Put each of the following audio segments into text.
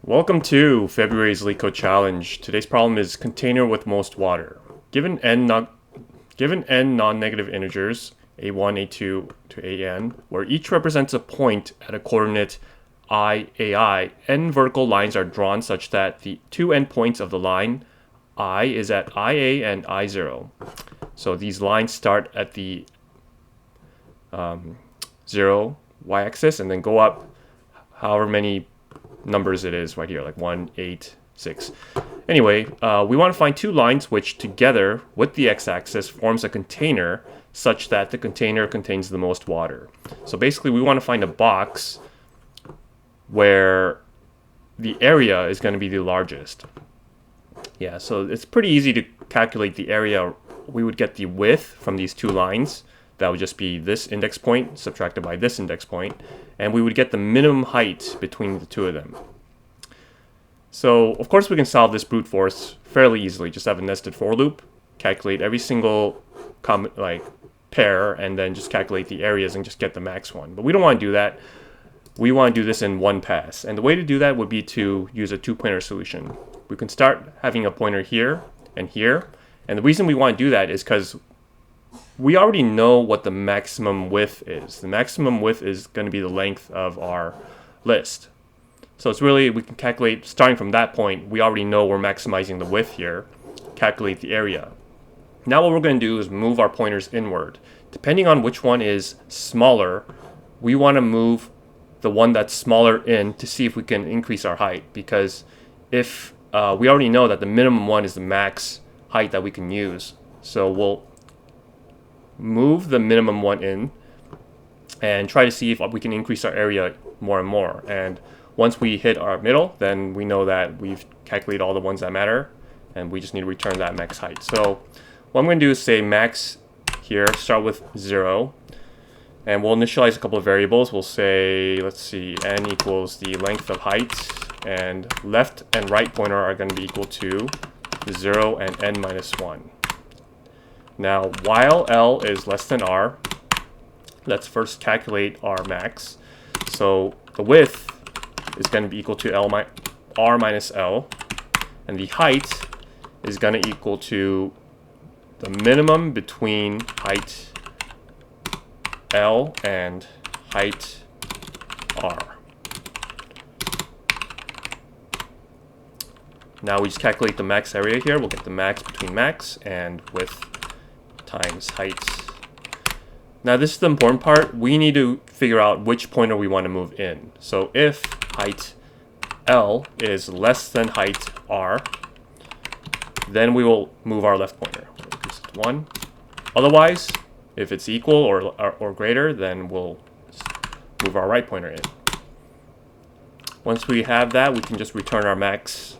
Welcome to February's Leetcode challenge. Today's problem is container with most water. Given n non-negative integers, a1, a2 to an, where each represents a point at a coordinate ai, n vertical lines are drawn such that the two endpoints of the line I is at ia and I0. So these lines start at the 0 y-axis and then go up however many numbers it is right here, like 1, 8, 6. Anyway, we want to find two lines which together with the x-axis forms a container such that the container contains the most water. So basically we want to find a box where the area is going to be the largest. Yeah, so it's pretty easy to calculate the area. We would get the width from these two lines. That would just be this index point subtracted by this index point, and we would get the minimum height between the two of them. So of course we can solve this brute force fairly easily. Just have a nested for loop, calculate every single pair, and then just calculate the areas and just get the max one. But we don't want to do that. We want to do this in one pass, and the way to do that would be to use a two-pointer solution. We can start having a pointer here and here, and the reason we want to do that is because we already know what the maximum width is. The maximum width is going to be the length of our list. So it's really, we can calculate, starting from that point, we already know we're maximizing the width here, calculate the area. Now what we're going to do is move our pointers inward. Depending on which one is smaller, we want to move the one that's smaller in to see if we can increase our height, because if we already know that the minimum one is the max height that we can use. So we'll move the minimum one in and try to see if we can increase our area more and more. And once we hit our middle, then we know that we've calculated all the ones that matter, and we just need to return that max height. So what I'm going to do is say max here, start with 0, and we'll initialize a couple of variables. We'll say, let's see, n equals the length of height, and left and right pointer are going to be equal to 0 and n minus 1. Now, while L is less than R, let's first calculate our max. So the width is going to be equal to R minus L, and the height is going to equal to the minimum between height L and height R. Now we just calculate the max area here. We'll get the max between max and width times height. Now this is the important part. We need to figure out which pointer we want to move in. So if height L is less than height R, then we will move our left pointer. We'll increase it to 1. Otherwise, if it's equal or greater, then we'll move our right pointer in. Once we have that, we can just return our max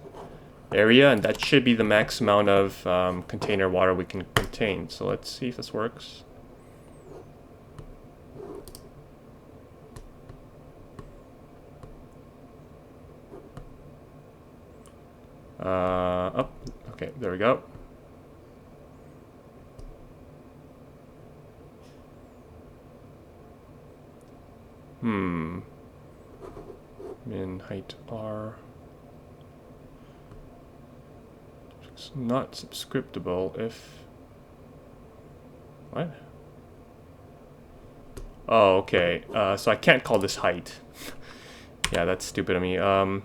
area, and that should be the max amount of container water we can contain. So let's see if this works. Okay, there we go. Min height R. It's not subscriptable if... What? Oh, okay. So I can't call this height. Yeah, that's stupid of me. There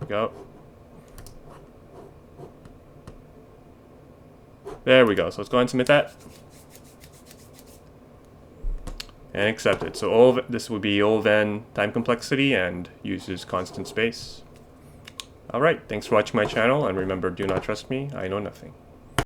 we go. There we go. So let's go ahead and submit that. And accept it. So this would be O of n time complexity and uses constant space. Alright, thanks for watching my channel, and remember, do not trust me, I know nothing.